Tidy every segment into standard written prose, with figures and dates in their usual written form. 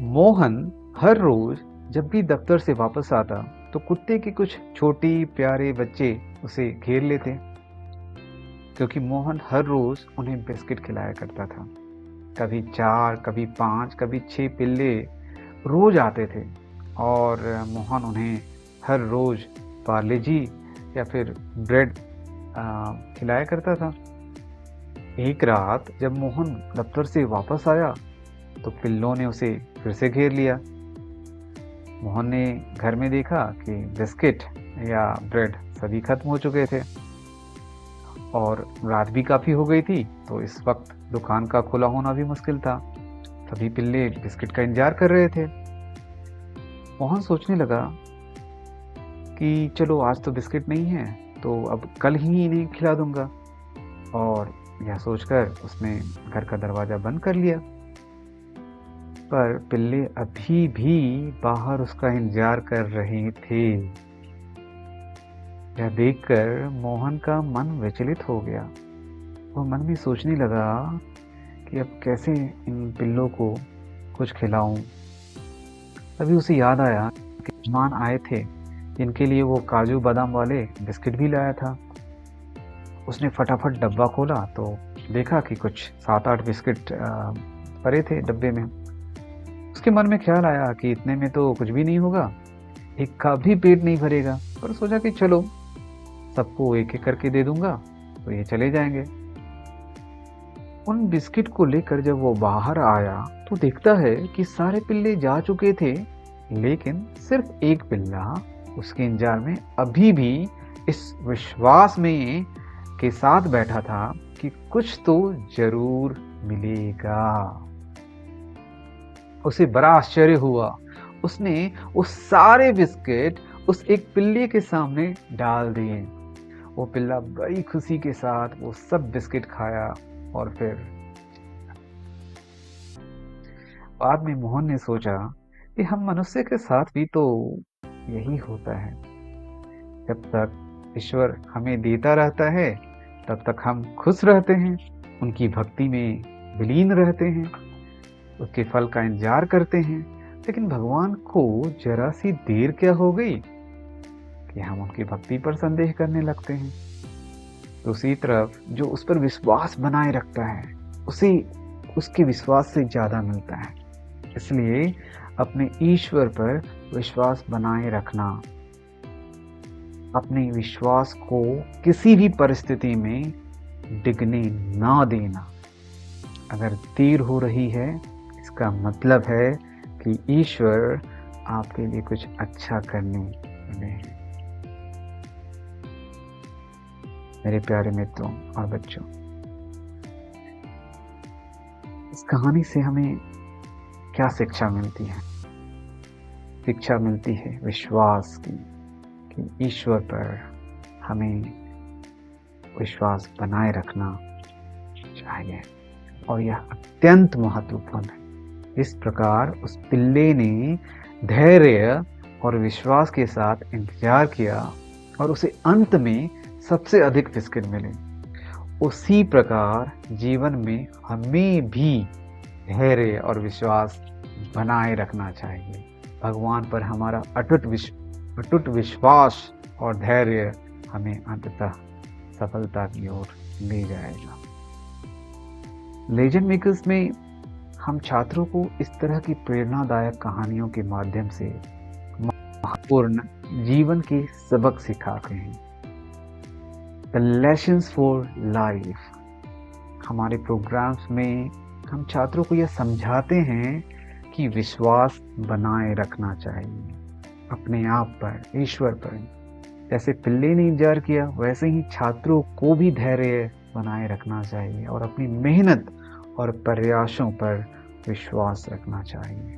मोहन हर रोज जब भी दफ्तर से वापस आता तो कुत्ते के कुछ छोटे प्यारे बच्चे उसे घेर लेते, क्योंकि मोहन हर रोज उन्हें बिस्किट खिलाया करता था। कभी 4, कभी 5, कभी 6 पिल्ले रोज आते थे और मोहन उन्हें हर रोज पार्ले जी या फिर ब्रेड खिलाया करता था। एक रात जब मोहन दफ्तर से वापस आया तो पिल्लों ने उसे फिर से घेर लिया। मोहन ने घर में देखा कि बिस्किट या ब्रेड सभी खत्म हो चुके थे और रात भी काफी हो गई थी, तो इस वक्त दुकान का खुला होना भी मुश्किल था। सभी पिल्ले बिस्किट का इंतजार कर रहे थे। मोहन सोचने लगा कि चलो आज तो बिस्किट नहीं है, तो अब कल ही इन्हें खिला दूंगा, और यह सोचकर उसने घर का दरवाजा बंद कर लिया। पर पिल्ले अभी भी बाहर उसका इंतजार कर रहे थे। यह देखकर मोहन का मन विचलित हो गया। वो मन में सोचने लगा कि अब कैसे इन पिल्लों को कुछ खिलाऊं। तभी उसे याद आया कि मेहमान आए थे जिनके लिए वो काजू बादाम वाले बिस्किट भी लाया था। उसने फटाफट डब्बा खोला तो देखा कि कुछ 7-8 बिस्किट पड़े थे डब्बे में। उसके मन में ख्याल आया कि इतने में तो कुछ भी नहीं होगा, एक का भी पेट नहीं भरेगा, पर सोचा कि चलो सबको एक एक करके दे दूंगा तो ये चले जाएंगे। उन बिस्किट को लेकर जब वो बाहर आया तो देखता है कि सारे पिल्ले जा चुके थे, लेकिन सिर्फ एक पिल्ला उसके इंतजार में अभी भी इस विश्वास में के साथ बैठा था कि कुछ तो जरूर मिलेगा। उसे बड़ा आश्चर्य हुआ। उसने वो सारे बिस्किट उस एक पिल्ले के सामने डाल दिए। वो पिल्ला बड़ी खुशी के साथ वो सब बिस्किट खाया और फिर बाद में मोहन ने सोचा कि हम मनुष्य के साथ भी तो यही होता है। जब तक ईश्वर हमें देता रहता है तब तक हम खुश रहते हैं, उनकी भक्ति में विलीन रहते हैं, उसके फल का इंतजार करते हैं। लेकिन भगवान को जरा सी देर क्या हो गई कि हम उनकी भक्ति पर संदेह करने लगते हैं। दूसरी तरफ जो उस पर विश्वास बनाए रखता है उसे उसके विश्वास से ज्यादा मिलता है। इसलिए अपने ईश्वर पर विश्वास बनाए रखना, अपने विश्वास को किसी भी परिस्थिति में डिगने ना देना। अगर देर हो रही है इसका मतलब है कि ईश्वर आपके लिए कुछ अच्छा करने वाले हैं। मेरे प्यारे मित्रों और बच्चों, इस कहानी से हमें क्या शिक्षा मिलती है? शिक्षा मिलती है विश्वास की, कि ईश्वर पर हमें विश्वास बनाए रखना चाहिए, और यह अत्यंत महत्वपूर्ण है। इस प्रकार उस पिल्ले ने धैर्य और विश्वास के साथ इंतजार किया और उसे अंत में सबसे अधिक बिस्किट मिले। उसी प्रकार जीवन में हमें भी धैर्य और विश्वास बनाए रखना चाहिए। भगवान पर हमारा अटूट विश्वास और धैर्य हमें अंततः सफलता की ओर ले जाएगा। लेजेंड मेकर्स में हम छात्रों को इस तरह की प्रेरणादायक कहानियों के माध्यम से महत्वपूर्ण जीवन के सबक सिखाते हैं। The lessons for life. हमारे प्रोग्राम्स में हम छात्रों को यह समझाते हैं कि विश्वास बनाए रखना चाहिए अपने आप पर, ईश्वर पर। जैसे पिल्ले ने इंतजार किया, वैसे ही छात्रों को भी धैर्य बनाए रखना चाहिए और अपनी मेहनत और प्रयासों पर विश्वास रखना चाहिए।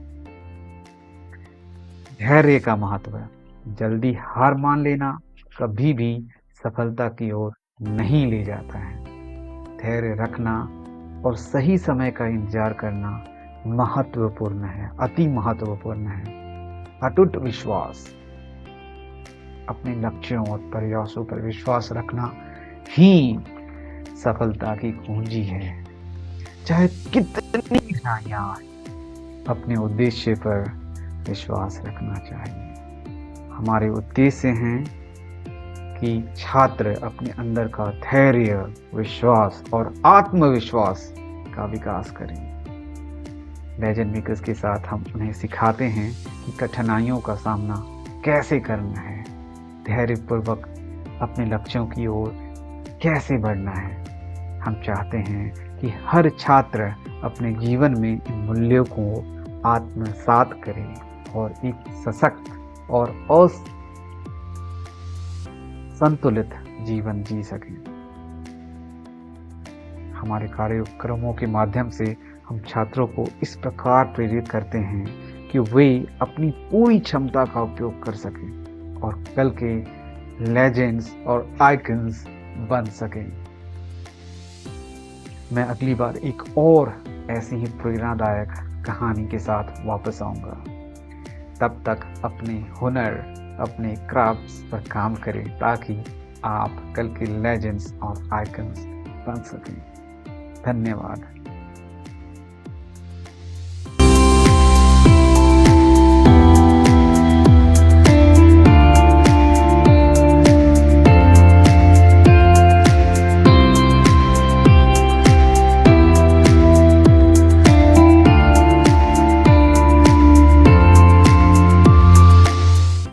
धैर्य का महत्व है। जल्दी हार मान लेना कभी भी सफलता की ओर नहीं ले जाता है। धैर्य रखना और सही समय का इंतजार करना महत्वपूर्ण है, अति महत्वपूर्ण है। अटूट विश्वास, अपने लक्ष्यों और प्रयासों पर विश्वास रखना ही सफलता की कुंजी है। चाहे कितनी कठिनाइयां आए, अपने उद्देश्य पर विश्वास रखना चाहिए। हमारे उद्देश्य हैं कि छात्र अपने अंदर का धैर्य, विश्वास और आत्मविश्वास का विकास करें। लेजेंड मेकर्स के साथ हम उन्हें सिखाते हैं कि कठिनाइयों का सामना कैसे करना है, धैर्यपूर्वक अपने लक्ष्यों की ओर कैसे बढ़ना है। हम चाहते हैं कि हर छात्र अपने जीवन में इन मूल्यों को आत्मसात करे और एक सशक्त और संतुलित जीवन जी सकें। हमारे कार्यक्रमों के माध्यम से हम छात्रों को इस प्रकार प्रेरित करते हैं कि वे अपनी पूरी क्षमता का उपयोग कर सकें और कल के लेजेंड्स और आइकन्स बन सकें। मैं अगली बार एक और ऐसी ही प्रेरणादायक कहानी के साथ वापस आऊँगा। तब तक अपने हुनर, अपने क्राफ्ट्स पर काम करें ताकि आप कल के लेजेंड्स और आइकन्स बन सकें। धन्यवाद।